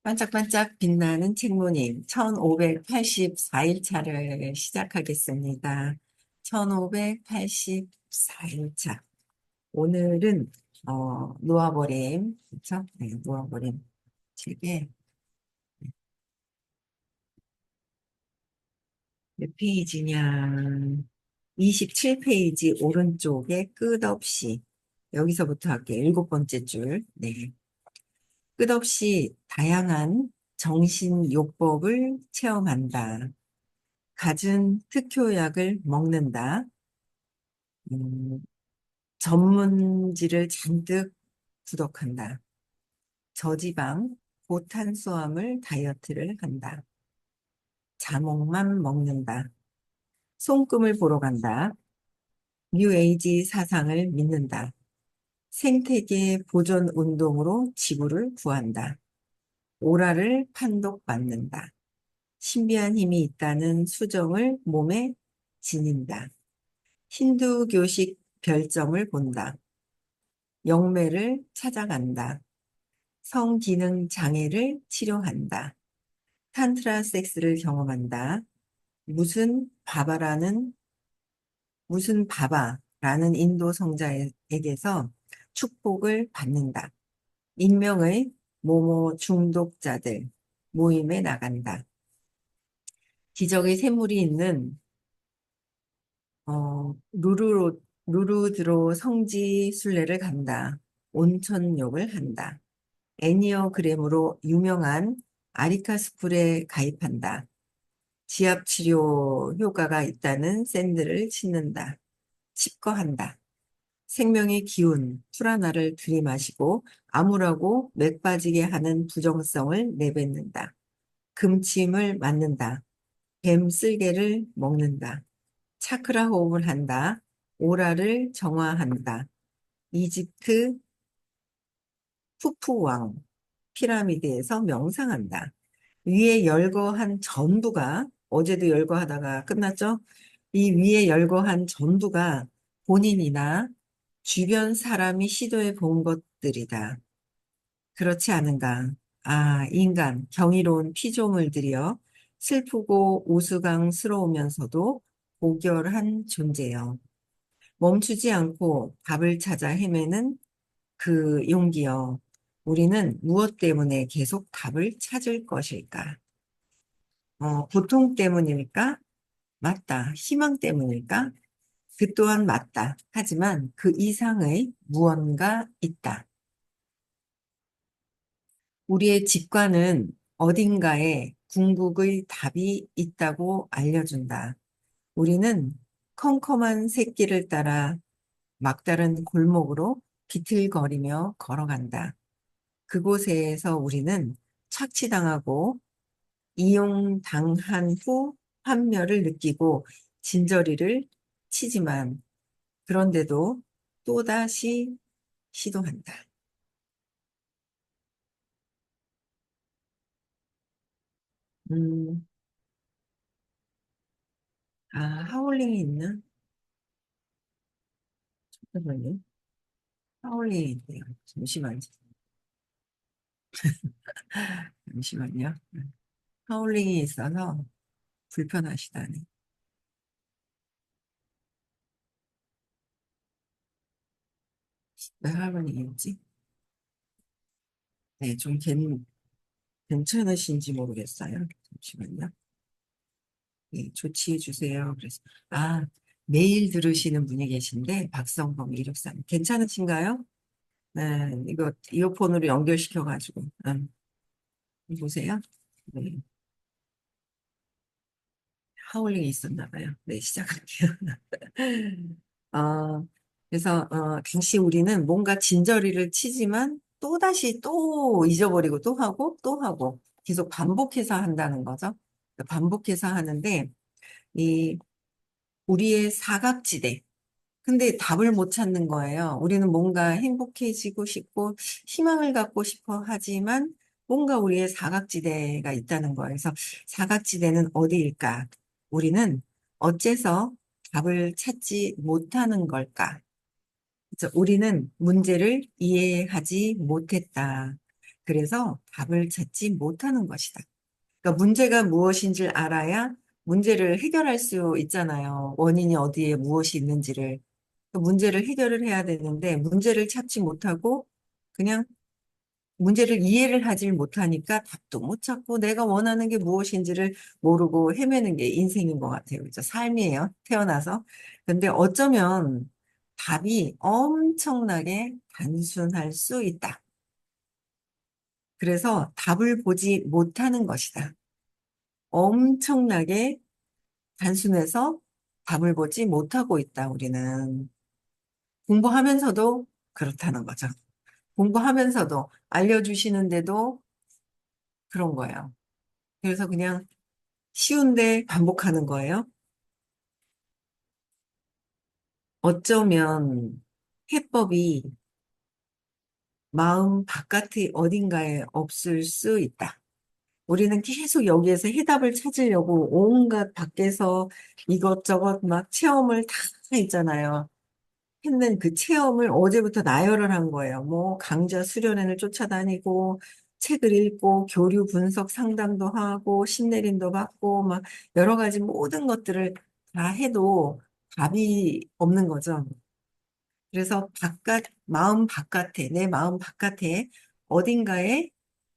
반짝반짝 빛나는 책모님 1584일차를 시작하겠습니다. 1584일차. 오늘은 놓아버림, 그렇죠? 네, 놓아버림 책에 몇 페이지냐? 27페이지 오른쪽에 끝없이 여기서부터 할게요. 일곱 번째 줄. 네. 끝없이 다양한 정신요법을 체험한다. 갖은 특효약을 먹는다. 음, 전문지를 잔뜩 구독한다. 저지방, 고탄수화물 다이어트를 한다. 자몽만 먹는다. 손금을 보러 간다. 뉴에이지 사상을 믿는다. 생태계 보존 운동으로 지구를 구한다. 오라를 판독받는다. 신비한 힘이 있다는 수정을 몸에 지닌다. 힌두교식 별점을 본다. 영매를 찾아간다. 성기능 장애를 치료한다. 탄트라 섹스를 경험한다. 무슨 바바라는, 무슨 바바라는 인도 성자에게서 축복을 받는다. 익명의 모모 중독자들 모임에 나간다. 기적의 샘물이 있는 루루드로 성지 순례를 간다. 온천욕을 한다. 애니어그램으로 유명한 아리카 스쿨에 가입한다. 지압 치료 효과가 있다는 샌들을 싣는다. 칩거한다. 생명의 기운, 프라나를 들이마시고 암울하고 맥 빠지게 하는 부정성을 내뱉는다. 금침을 맞는다. 뱀 쓸개를 먹는다. 차크라 호흡을 한다. 오라를 정화한다. 이집트 푸푸왕 피라미드에서 명상한다. 위에 열거한 전부가 어제도 열거하다가 끝났죠? 이 위에 열거한 전부가 본인이나 주변 사람이 시도해 본 것들이다. 그렇지 않은가? 아, 인간, 경이로운 피조물들이여 슬프고 우스꽝스러우면서도 고결한 존재여. 멈추지 않고 답을 찾아 헤매는 그 용기여. 우리는 무엇 때문에 계속 답을 찾을 것일까? 고통 때문일까? 맞다. 희망 때문일까? 그 또한 맞다. 하지만 그 이상의 무언가 있다. 우리의 직관은 어딘가에 궁극의 답이 있다고 알려준다. 우리는 컴컴한 새끼를 따라 막다른 골목으로 비틀거리며 걸어간다. 그곳에서 우리는 착취당하고 이용당한 후 환멸을 느끼고 진저리를 치지만 그런데도 또다시 시도한다. 음, 하울링이 있나? 잠깐만요. 하울링이 있네요. 잠시만요. 잠시만요. 하울링이 있어서 불편하시다니. 왜 하울링이었지? 네, 좀 괜찮으신지 모르겠어요. 잠시만요. 네, 조치해 주세요. 그래서, 매일 들으시는 분이 계신데, 박성범 163. 괜찮으신가요? 네, 이거 이어폰으로 연결시켜가지고, 보세요. 네, 하울링이 있었나 봐요. 네, 시작할게요. 어, 그래서, 다시 우리는 뭔가 진저리를 치지만, 또다시 또 잊어버리고 또 하고, 또 하고, 계속 반복해서 한다는 거죠. 반복해서 하는데, 이, 우리의 사각지대, 근데 답을 못 찾는 거예요. 우리는 뭔가 행복해지고 싶고 희망을 갖고 싶어 하지만 뭔가 우리의 사각지대가 있다는 거예요. 그래서 사각지대는 어디일까? 우리는 어째서 답을 찾지 못하는 걸까? 그래서 우리는 문제를 이해하지 못했다. 그래서 답을 찾지 못하는 것이다. 그러니까 문제가 무엇인지를 알아야 문제를 해결할 수 있잖아요. 원인이 어디에 무엇이 있는지를. 그 문제를 해결을 해야 되는데 문제를 찾지 못하고 그냥 문제를 이해를 하질 못하니까 답도 못 찾고 내가 원하는 게 무엇인지를 모르고 헤매는 게 인생인 것 같아요. 그죠? 삶이에요. 태어나서. 근데 어쩌면 답이 엄청나게 단순할 수 있다. 그래서 답을 보지 못하는 것이다. 엄청나게 단순해서 답을 보지 못하고 있다, 우리는. 공부하면서도 그렇다는 거죠. 공부하면서도 알려주시는데도 그런 거예요. 그래서 그냥 쉬운데 반복하는 거예요. 어쩌면 해법이 마음 바깥의 어딘가에 없을 수 있다. 우리는 계속 여기에서 해답을 찾으려고 온갖 밖에서 이것저것 막 체험을 다 있잖아요. 했는 그 체험을 어제부터 나열을 한 거예요. 뭐 강좌 수련회를 쫓아다니고 책을 읽고 교류 분석 상담도 하고 신내림도 받고 막 여러 가지 모든 것들을 다 해도 답이 없는 거죠. 그래서 마음 바깥에, 내 마음 바깥에 어딘가에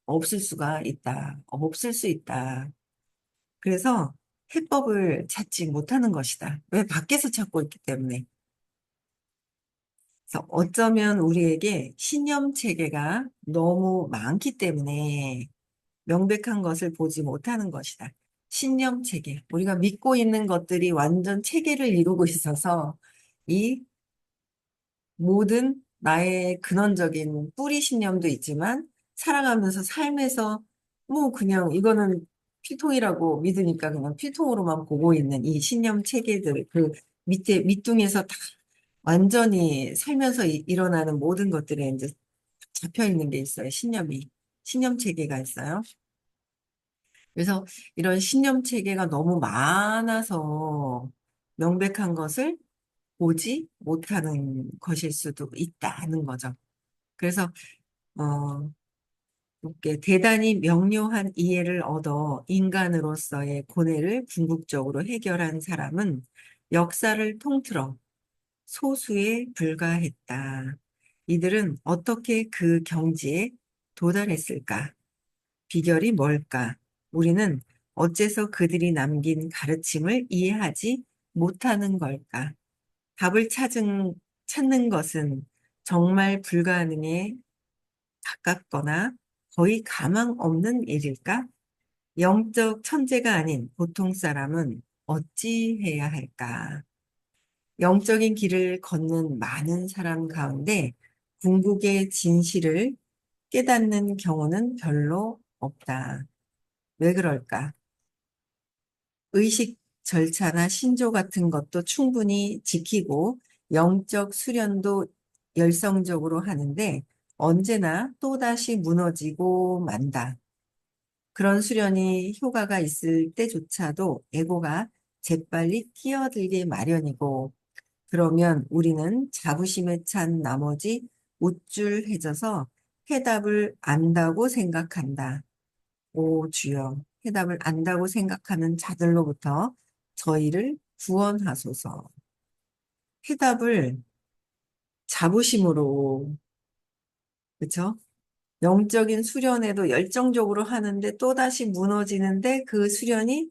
없을 수가 있다. 없을 수 있다. 그래서 해법을 찾지 못하는 것이다. 왜 밖에서 찾고 있기 때문에. 그래서 어쩌면 우리에게 신념 체계가 너무 많기 때문에 명백한 것을 보지 못하는 것이다. 신념 체계. 우리가 믿고 있는 것들이 완전 체계를 이루고 있어서 이 모든 나의 근원적인 뿌리 신념도 있지만 살아가면서 삶에서 뭐 그냥 이거는 피통이라고 믿으니까 그냥 피통으로만 보고 있는 이 신념 체계들 그 밑에 밑둥에서 다 완전히 살면서 일어나는 모든 것들에 이제 잡혀 있는 게 있어요. 신념 체계가 있어요. 그래서 이런 신념 체계가 너무 많아서 명백한 것을 보지 못하는 것일 수도 있다는 거죠. 그래서 어 이렇게 대단히 명료한 이해를 얻어 인간으로서의 고뇌를 궁극적으로 해결한 사람은 역사를 통틀어 소수에 불과했다. 이들은 어떻게 그 경지에 도달했을까? 비결이 뭘까? 우리는 어째서 그들이 남긴 가르침을 이해하지 못하는 걸까? 답을 찾는 것은 정말 불가능에 가깝거나 거의 가망 없는 일일까? 영적 천재가 아닌 보통 사람은 어찌해야 할까? 영적인 길을 걷는 많은 사람 가운데 궁극의 진실을 깨닫는 경우는 별로 없다. 왜 그럴까? 의식 절차나 신조 같은 것도 충분히 지키고 영적 수련도 열성적으로 하는데 언제나 또다시 무너지고 만다. 그런 수련이 효과가 있을 때조차도 에고가 재빨리 끼어들게 마련이고 그러면 우리는 자부심에 찬 나머지 우쭐해져서 해답을 안다고 생각한다. 오 주여, 해답을 안다고 생각하는 자들로부터 저희를 구원하소서. 해답을 자부심으로, 그쵸? 영적인 수련에도 열정적으로 하는데 또다시 무너지는데 그 수련이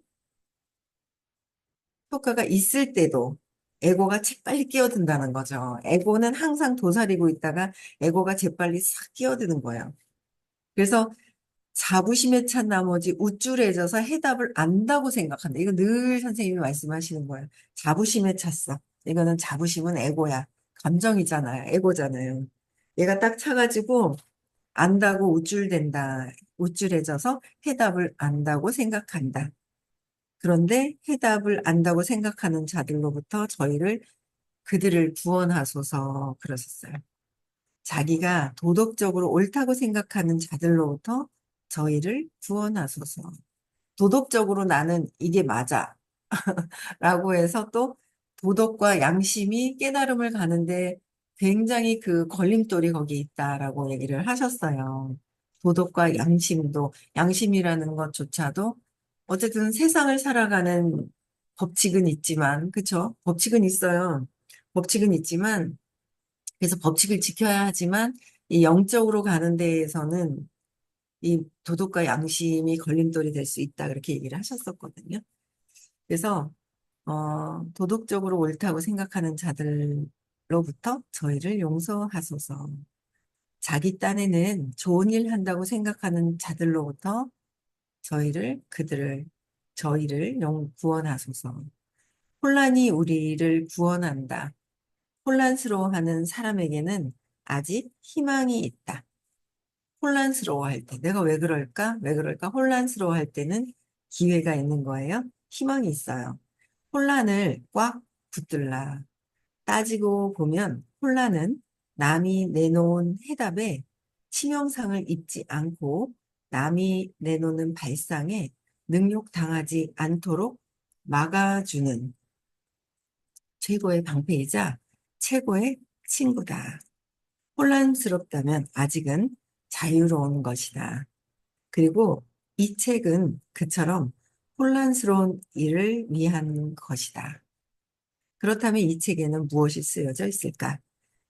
효과가 있을 때도 에고가 재빨리 끼어든다는 거죠. 에고는 항상 도사리고 있다가 에고가 재빨리 싹 끼어드는 거예요. 그래서 자부심에 찬 나머지 우쭐해져서 해답을 안다고 생각한다. 이거 늘 선생님이 말씀하시는 거예요. 자부심에 찼어. 이거는 자부심은 에고야. 감정이잖아요. 에고잖아요. 얘가 딱 차가지고 안다고 우쭐댄다. 우쭐해져서 해답을 안다고 생각한다. 그런데 해답을 안다고 생각하는 자들로부터 그들을 구원하소서 그러셨어요. 자기가 도덕적으로 옳다고 생각하는 자들로부터 저희를 구원하소서. 도덕적으로 나는 이게 맞아. 라고 해서 또 도덕과 양심이 깨달음을 가는데 굉장히 그 걸림돌이 거기 있다라고 얘기를 하셨어요. 도덕과 양심도, 양심이라는 것조차도 어쨌든 세상을 살아가는 법칙은 있지만, 그쵸? 법칙은 있어요. 법칙은 있지만, 그래서 법칙을 지켜야 하지만, 이 영적으로 가는 데에서는 이 도덕과 양심이 걸림돌이 될 수 있다. 그렇게 얘기를 하셨었거든요. 그래서, 도덕적으로 옳다고 생각하는 자들로부터 저희를 용서하소서. 자기 딴에는 좋은 일 한다고 생각하는 자들로부터 저희를 구원하소서. 혼란이 우리를 구원한다. 혼란스러워하는 사람에게는 아직 희망이 있다. 혼란스러워할 때, 내가 왜 그럴까? 왜 그럴까? 혼란스러워할 때는 기회가 있는 거예요. 희망이 있어요. 혼란을 꽉 붙들라. 따지고 보면 혼란은 남이 내놓은 해답에 치명상을 입지 않고 남이 내놓는 발상에 능욕당하지 않도록 막아주는 최고의 방패이자 최고의 친구다. 혼란스럽다면 아직은 자유로운 것이다. 그리고 이 책은 그처럼 혼란스러운 일을 위한 것이다. 그렇다면 이 책에는 무엇이 쓰여져 있을까?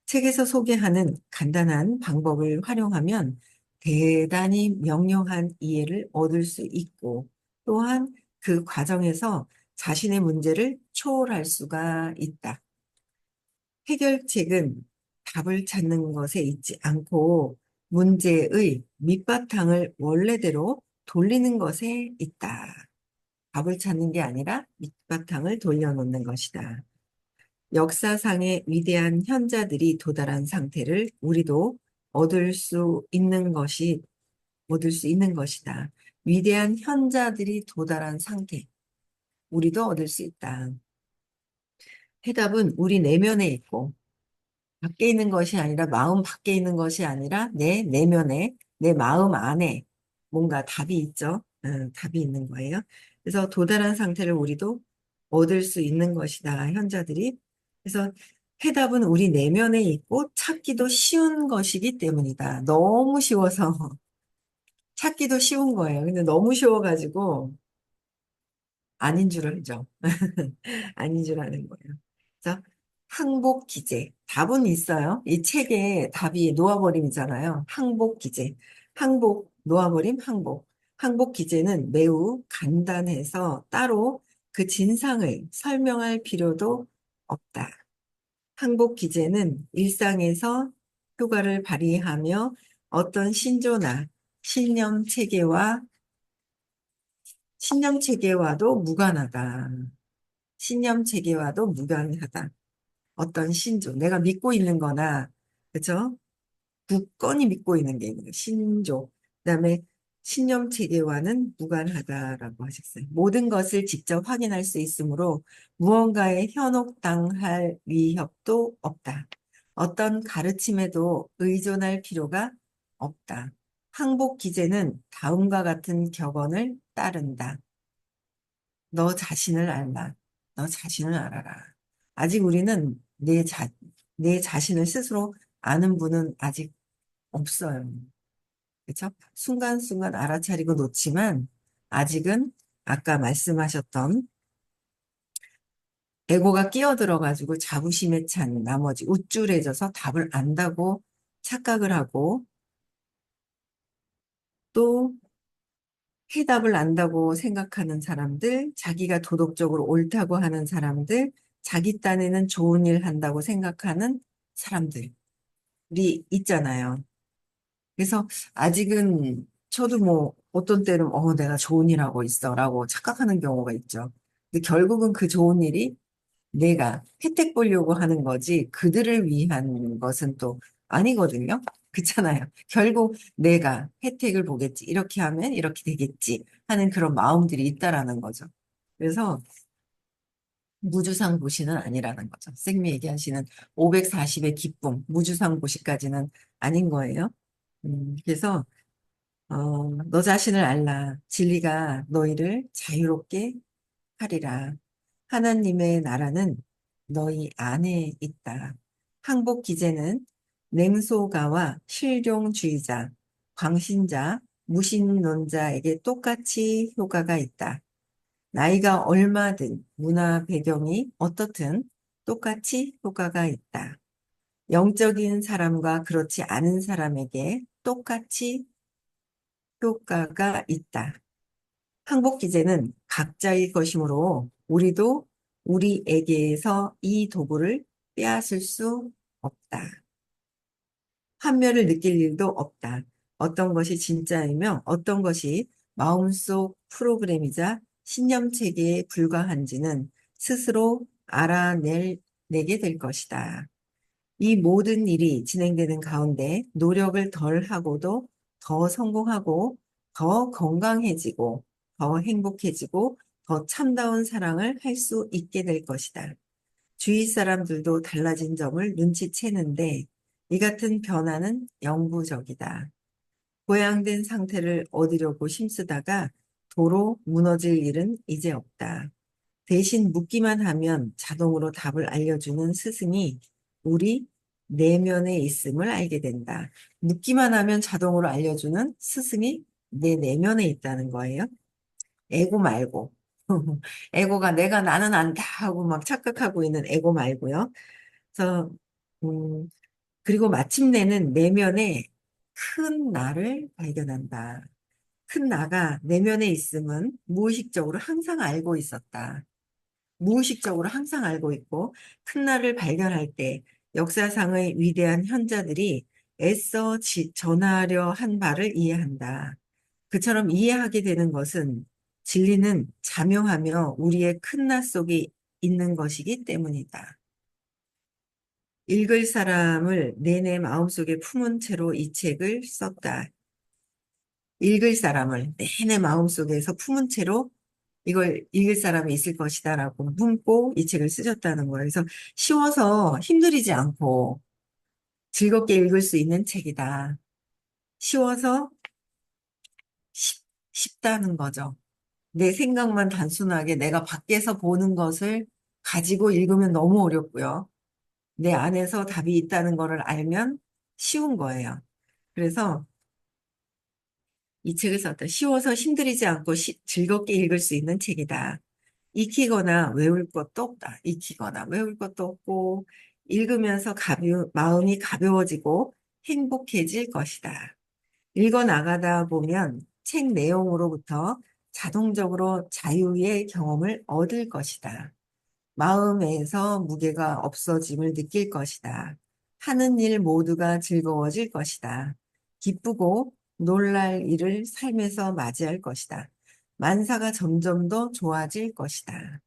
책에서 소개하는 간단한 방법을 활용하면 대단히 명료한 이해를 얻을 수 있고 또한 그 과정에서 자신의 문제를 초월할 수가 있다. 해결책은 답을 찾는 것에 있지 않고 문제의 밑바탕을 원래대로 돌리는 것에 있다. 답을 찾는 게 아니라 밑바탕을 돌려놓는 것이다. 역사상의 위대한 현자들이 도달한 상태를 우리도 얻을 수 있는 것이, 얻을 수 있는 것이다. 위대한 현자들이 도달한 상태, 우리도 얻을 수 있다. 해답은 우리 내면에 있고, 밖에 있는 것이 아니라, 마음 밖에 있는 것이 아니라, 내 내면에, 내 마음 안에 뭔가 답이 있죠. 답이 있는 거예요. 그래서 도달한 상태를 우리도 얻을 수 있는 것이다. 현자들이. 그래서 해답은 우리 내면에 있고 찾기도 쉬운 것이기 때문이다. 너무 쉬워서 찾기도 쉬운 거예요. 근데 너무 쉬워가지고 아닌 줄 알죠. 아닌 줄 아는 거예요. 그래서 항복 기제. 답은 있어요. 이 책에 답이 놓아버림이잖아요. 항복 기제. 항복, 놓아버림, 항복. 항복 기제는 매우 간단해서 따로 그 진상을 설명할 필요도 없다. 항복 기제는 일상에서 효과를 발휘하며 어떤 신조나 신념 체계와 신념 체계와도 무관하다. 신념 체계와도 무관하다. 어떤 신조, 내가 믿고 있는 거나, 그죠? 굳건히 믿고 있는 게 있는 거예요. 신조. 그다음에 신념 체계와는 무관하다라고 하셨어요. 모든 것을 직접 확인할 수 있으므로 무언가에 현혹당할 위협도 없다. 어떤 가르침에도 의존할 필요가 없다. 항복 기제는 다음과 같은 격언을 따른다. 너 자신을 알라. 너 자신을 알아라. 아직 우리는 내 자신을 스스로 아는 분은 아직 없어요. 그렇죠? 순간순간 알아차리고 놓지만 아직은 아까 말씀하셨던 에고가 끼어들어가지고 자부심에 찬 나머지 우쭐해져서 답을 안다고 착각을 하고 또 해답을 안다고 생각하는 사람들, 자기가 도덕적으로 옳다고 하는 사람들, 자기 딴에는 좋은 일 한다고 생각하는 사람들이 있잖아요. 그래서 아직은 저도 뭐 어떤 때는 내가 좋은 일 하고 있어라고 착각하는 경우가 있죠. 근데 결국은 그 좋은 일이 내가 혜택 보려고 하는 거지 그들을 위한 것은 또 아니거든요. 그렇잖아요. 결국 내가 혜택을 보겠지. 이렇게 하면 이렇게 되겠지 하는 그런 마음들이 있다라는 거죠. 그래서 무주상고시는 아니라는 거죠. 쌤이 얘기하시는 540의 기쁨, 무주상고시까지는 아닌 거예요. 그래서 너 자신을 알라. 진리가 너희를 자유롭게 하리라. 하나님의 나라는 너희 안에 있다. 항복 기제는 냉소가와 실용주의자, 광신자, 무신론자에게 똑같이 효과가 있다. 나이가 얼마든, 문화 배경이 어떻든 똑같이 효과가 있다. 영적인 사람과 그렇지 않은 사람에게 똑같이 효과가 있다. 항복 기제는 각자의 것이므로 우리도 우리에게서 이 도구를 빼앗을 수 없다. 환멸을 느낄 일도 없다. 어떤 것이 진짜이며 어떤 것이 마음속 프로그램이자 신념 체계에 불과한지는 스스로 알아내게 될 것이다. 이 모든 일이 진행되는 가운데 노력을 덜 하고도 더 성공하고 더 건강해지고 더 행복해지고 더 참다운 사랑을 할 수 있게 될 것이다. 주위 사람들도 달라진 점을 눈치채는데 이 같은 변화는 영구적이다. 고양된 상태를 얻으려고 힘쓰다가 도로 무너질 일은 이제 없다. 대신 묻기만 하면 자동으로 답을 알려주는 스승이 우리 내면에 있음을 알게 된다. 묻기만 하면 자동으로 알려주는 스승이 내 내면에 있다는 거예요. 에고 말고. 에고가 내가 나는 안다 하고 막 착각하고 있는 에고 말고요. 그래서, 음, 그리고 마침내는 내면에 큰 나를 발견한다. 큰 나가 내면에 있음은 무의식적으로 항상 알고 있었다. 무의식적으로 항상 알고 있고 큰 나를 발견할 때 역사상의 위대한 현자들이 애써 전하려 한 바를 이해한다. 그처럼 이해하게 되는 것은 진리는 자명하며 우리의 큰 나 속에 있는 것이기 때문이다. 읽을 사람을 내내 마음속에 품은 채로 이 책을 썼다. 읽을 사람을 내내 마음속에서 품은 채로 이걸 읽을 사람이 있을 것이다라고 품고 이 책을 쓰셨다는 거예요. 그래서 쉬워서 힘들이지 않고 즐겁게 읽을 수 있는 책이다. 쉬워서 쉽다는 거죠. 내 생각만 단순하게 내가 밖에서 보는 것을 가지고 읽으면 너무 어렵고요. 내 안에서 답이 있다는 것을 알면 쉬운 거예요. 그래서 이 책을 썼다. 쉬워서 힘들이지 않고 즐겁게 읽을 수 있는 책이다. 익히거나 외울 것도 없다. 익히거나 외울 것도 없고 읽으면서 마음이 가벼워지고 행복해질 것이다. 읽어 나가다 보면 책 내용으로부터 자동적으로 자유의 경험을 얻을 것이다. 마음에서 무게가 없어짐을 느낄 것이다. 하는 일 모두가 즐거워질 것이다. 기쁘고 놀랄 일을 삶에서 맞이할 것이다. 만사가 점점 더 좋아질 것이다.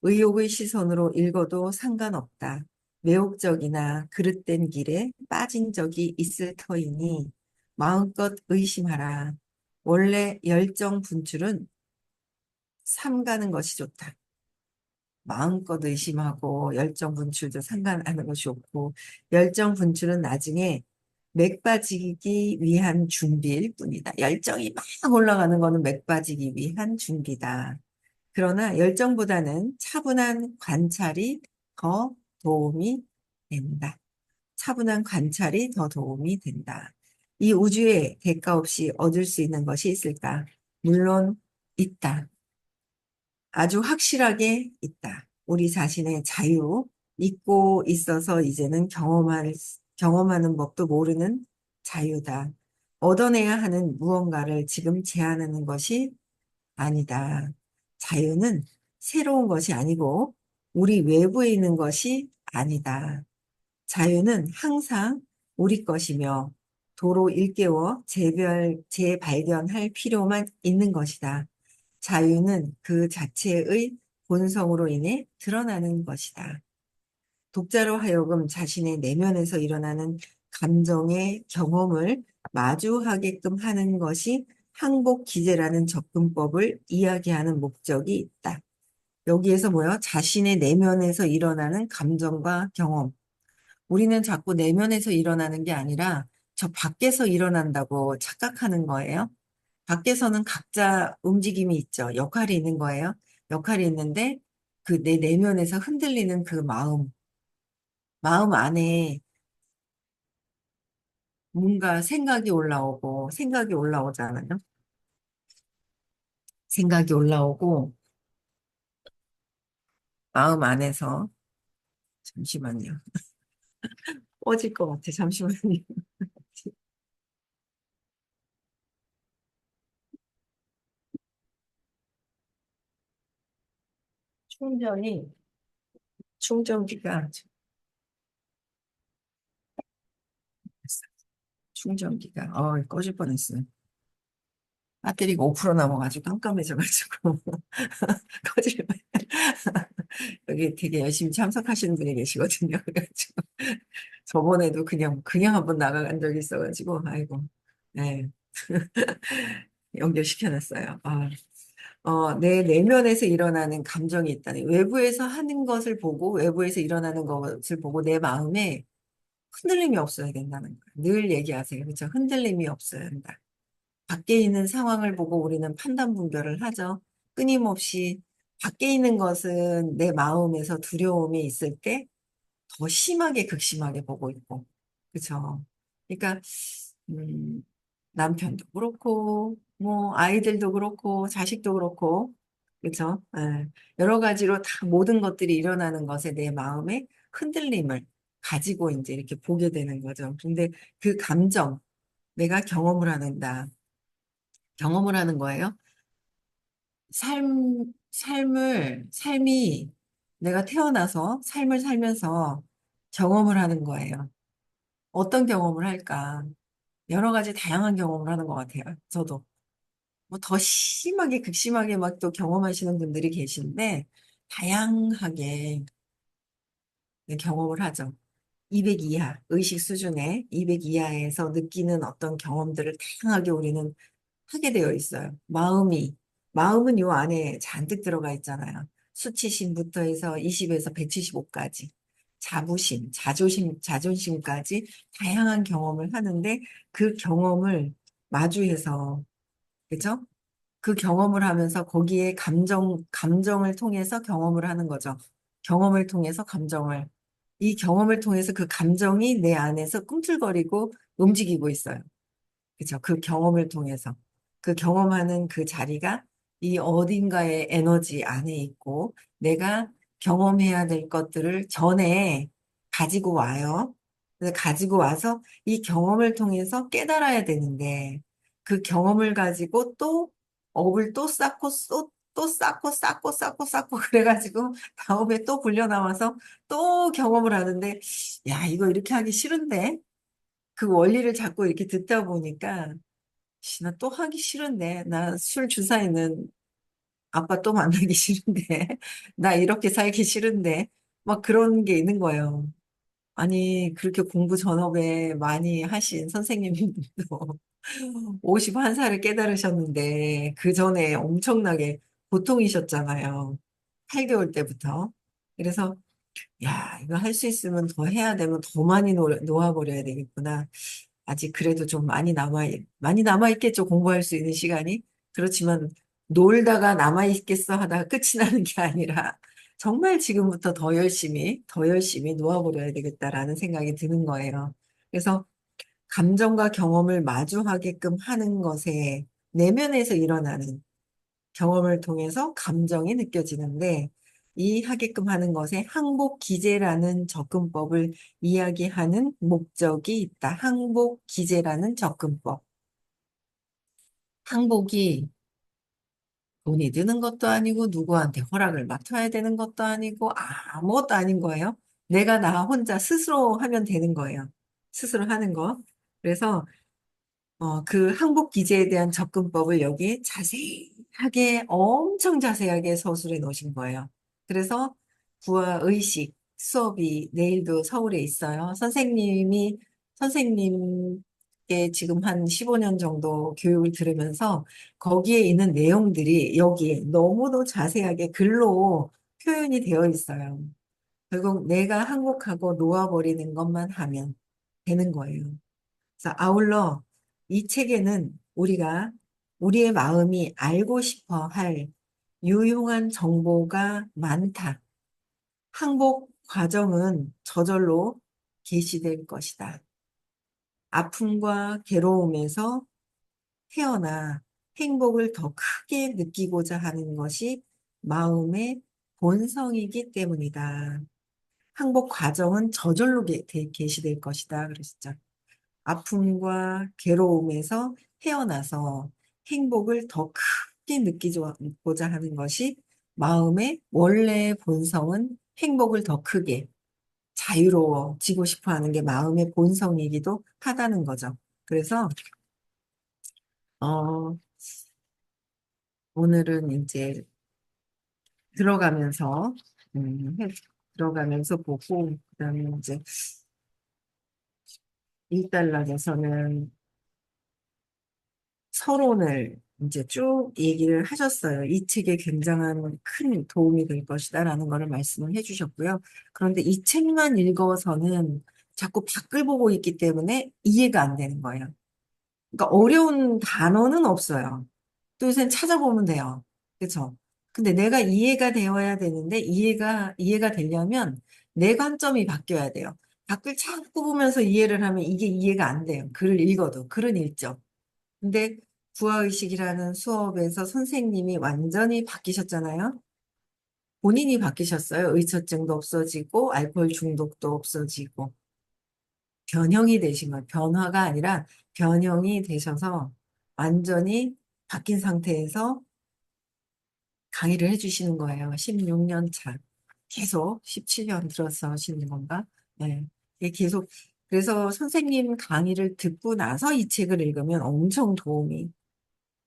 의욕의 시선으로 읽어도 상관없다. 매혹적이나 그릇된 길에 빠진 적이 있을 터이니 마음껏 의심하라. 원래 열정 분출은 삼가는 것이 좋다. 마음껏 의심하고 열정 분출도 상관하는 것이 좋고 열정 분출은 나중에 맥 빠지기 위한 준비일 뿐이다. 열정이 막 올라가는 거는 맥 빠지기 위한 준비다. 그러나 열정보다는 차분한 관찰이 더 도움이 된다. 차분한 관찰이 더 도움이 된다. 이 우주에 대가 없이 얻을 수 있는 것이 있을까? 물론 있다. 아주 확실하게 있다. 우리 자신의 자유, 잊고 있어서 이제는 경험하는 법도 모르는 자유다. 얻어내야 하는 무언가를 지금 제한하는 것이 아니다. 자유는 새로운 것이 아니고 우리 외부에 있는 것이 아니다. 자유는 항상 우리 것이며 도로 일깨워 재발견할 필요만 있는 것이다. 자유는 그 자체의 본성으로 인해 드러나는 것이다. 독자로 하여금 자신의 내면에서 일어나는 감정의 경험을 마주하게끔 하는 것이 항복 기제라는 접근법을 이야기하는 목적이 있다. 여기에서 뭐야? 자신의 내면에서 일어나는 감정과 경험. 우리는 자꾸 내면에서 일어나는 게 아니라 저 밖에서 일어난다고 착각하는 거예요. 밖에서는 각자 움직임이 있죠. 역할이 있는 거예요. 역할이 있는데 그 내 내면에서 흔들리는 그 마음 안에 뭔가 생각이 올라오잖아요. 생각이 올라오고, 마음 안에서, 잠시만요. 꺼질 것 같아, 잠시만요. 충전이, 충전기가, 꺼질 뻔했어요. 배터리가 5% 남아가지고 깜깜해져가지고 꺼질 뻔. 여기 되게 열심히 참석하시는 분이 계시거든요. 그래가지고 저번에도 그냥 한번 나가간 적이 있어가지고 아이고 네 연결시켜놨어요. 내 내면에서 일어나는 감정이 있다니 외부에서 하는 것을 보고 외부에서 일어나는 것을 보고 내 마음에 흔들림이 없어야 된다는 거예요. 늘 얘기하세요. 그렇죠? 흔들림이 없어야 한다. 밖에 있는 상황을 보고 우리는 판단 분별을 하죠. 끊임없이 밖에 있는 것은 내 마음에서 두려움이 있을 때 더 심하게 극심하게 보고 있고, 그렇죠? 그러니까 음, 남편도 그렇고, 뭐 아이들도 그렇고, 자식도 그렇고, 그렇죠? 예. 여러 가지로 다 모든 것들이 일어나는 것에 내 마음에 흔들림을 가지고 이제 이렇게 보게 되는 거죠. 근데 그 감정, 내가 경험을 하는 거예요. 삶이 내가 태어나서 삶을 살면서 경험을 하는 거예요. 어떤 경험을 할까? 여러 가지 다양한 경험을 하는 것 같아요. 저도. 뭐 더 심하게, 극심하게 막 또 경험하시는 분들이 계신데, 다양하게 경험을 하죠. 200 이하, 의식 수준의 200 이하에서 느끼는 어떤 경험들을 다양하게 우리는 하게 되어 있어요. 마음은 요 안에 잔뜩 들어가 있잖아요. 수치심부터 해서 20에서 175까지. 자존심까지 다양한 경험을 하는데 그 경험을 마주해서, 그죠? 그 경험을 하면서 거기에 감정을 통해서 경험을 하는 거죠. 경험을 통해서 감정을. 이 경험을 통해서 그 감정이 내 안에서 꿈틀거리고 움직이고 있어요. 그죠? 그 경험을 통해서. 그 경험하는 그 자리가 이 어딘가의 에너지 안에 있고 내가 경험해야 될 것들을 전에 가지고 와요. 그래서 가지고 와서 이 경험을 통해서 깨달아야 되는데 그 경험을 가지고 또 업을 또 쌓고 또 쌓고 그래가지고 다음에 또 불려 나와서 또 경험을 하는데 야, 이거 이렇게 하기 싫은데 그 원리를 자꾸 이렇게 듣다 보니까 나 또 하기 싫은데 나 술 주사에는 아빠 또 만나기 싫은데 나 이렇게 살기 싫은데 막 그런 게 있는 거예요. 아니 그렇게 공부 전업에 많이 하신 선생님들도 51살을 깨달으셨는데 그 전에 엄청나게 고통이셨잖아요. 8개월 때부터. 그래서 야, 이거 할 수 있으면 더 해야 되면 더 많이 놓아버려야 되겠구나. 아직 그래도 좀 많이 남아있겠죠, 공부할 수 있는 시간이. 그렇지만 놀다가 남아있겠어 하다가 끝이 나는 게 아니라 정말 지금부터 더 열심히 놓아버려야 되겠다라는 생각이 드는 거예요. 그래서 감정과 경험을 마주하게끔 하는 것에 내면에서 일어나는 경험을 통해서 감정이 느껴지는데 이 하게끔 하는 것에 항복 기제라는 접근법을 이야기하는 목적이 있다. 항복 기제라는 접근법. 항복이 돈이 드는 것도 아니고 누구한테 허락을 맡아야 되는 것도 아니고 아무것도 아닌 거예요. 내가 나 혼자 스스로 하면 되는 거예요. 스스로 하는 거. 그래서 그 항복 기제에 대한 접근법을 여기에 자세하게, 엄청 자세하게 서술해 놓으신 거예요. 그래서 부와 의식 수업이 내일도 서울에 있어요. 선생님께 지금 한 15년 정도 교육을 들으면서 거기에 있는 내용들이 여기에 너무도 자세하게 글로 표현이 되어 있어요. 결국 내가 항복하고 놓아버리는 것만 하면 되는 거예요. 그래서 아울러 이 책에는 우리의 마음이 알고 싶어 할 유용한 정보가 많다. 항복 과정은 저절로 게시될 것이다. 아픔과 괴로움에서 태어나 행복을 더 크게 느끼고자 하는 것이 마음의 본성이기 때문이다. 항복 과정은 저절로 개시될 것이다. 그러시죠. 아픔과 괴로움에서 태어나서 행복을 더 크게 느끼고자 하는 것이 마음의 원래 본성은 행복을 더 크게 자유로워지고 싶어 하는 게 마음의 본성이기도 하다는 거죠. 그래서, 어, 오늘은 이제 들어가면서, 들어가면서 보고, 그다음에 이제 1단락에서는 서론을 이제 쭉 얘기를 하셨어요. 이 책에 굉장한 큰 도움이 될 것이다라는 거를 말씀을 해주셨고요. 그런데 이 책만 읽어서는 자꾸 밖을 보고 있기 때문에 이해가 안 되는 거예요. 그러니까 어려운 단어는 없어요. 또 요새는 찾아보면 돼요. 그렇죠? 근데 내가 이해가 되어야 되는데 이해가 되려면 내 관점이 바뀌어야 돼요. 밖을 자꾸 보면서 이해를 하면 이게 이해가 안 돼요. 글을 읽어도 글은 읽죠. 근데 부하의식이라는 수업에서 선생님이 완전히 바뀌셨잖아요. 본인이 바뀌셨어요. 의처증도 없어지고 알코올 중독도 없어지고 변형이 되신 거예요. 변화가 아니라 변형이 되셔서 완전히 바뀐 상태에서 강의를 해주시는 거예요. 16년 차. 계속 17년 들어서 하시는 건가? 네. 이게 계속 그래서 선생님 강의를 듣고 나서 이 책을 읽으면 엄청 도움이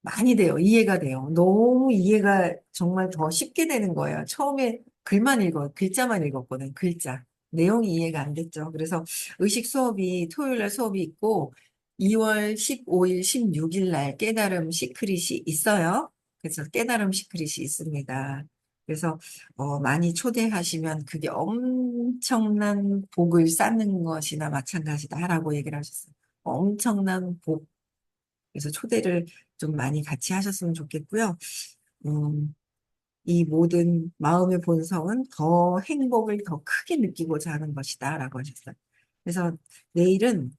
많이 돼요. 이해가 돼요. 너무 이해가 정말 더 쉽게 되는 거예요. 처음에 글자만 읽었거든, 글자. 내용이 이해가 안 됐죠. 그래서 의식 수업이, 토요일 날 수업이 있고, 2월 15일, 16일 날 깨달음 시크릿이 있어요. 그래서 깨달음 시크릿이 있습니다. 그래서, 많이 초대하시면 그게 엄청난 복을 쌓는 것이나 마찬가지다라고 얘기를 하셨어요. 엄청난 복, 그래서 초대를 좀 많이 같이 하셨으면 좋겠고요. 음, 이 모든 마음의 본성은 더 행복을 더 크게 느끼고자 하는 것이다 라고 하셨어요. 그래서 내일은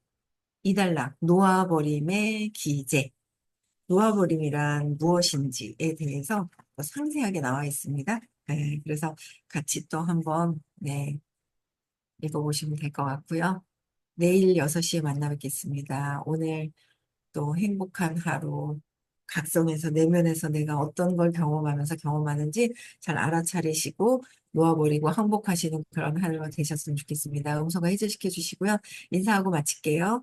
이단락 놓아버림의 기제, 놓아버림이란 무엇인지에 대해서 더 상세하게 나와 있습니다. 네, 그래서 같이 또 한번 네, 읽어보시면 될 것 같고요. 내일 6시에 만나 뵙겠습니다. 오늘 또 행복한 하루, 각성에서 내면에서 내가 어떤 걸 경험하면서 경험하는지 잘 알아차리시고 놓아버리고 항복하시는 그런 하루가 되셨으면 좋겠습니다. 음소거 해제시켜 주시고요. 인사하고 마칠게요.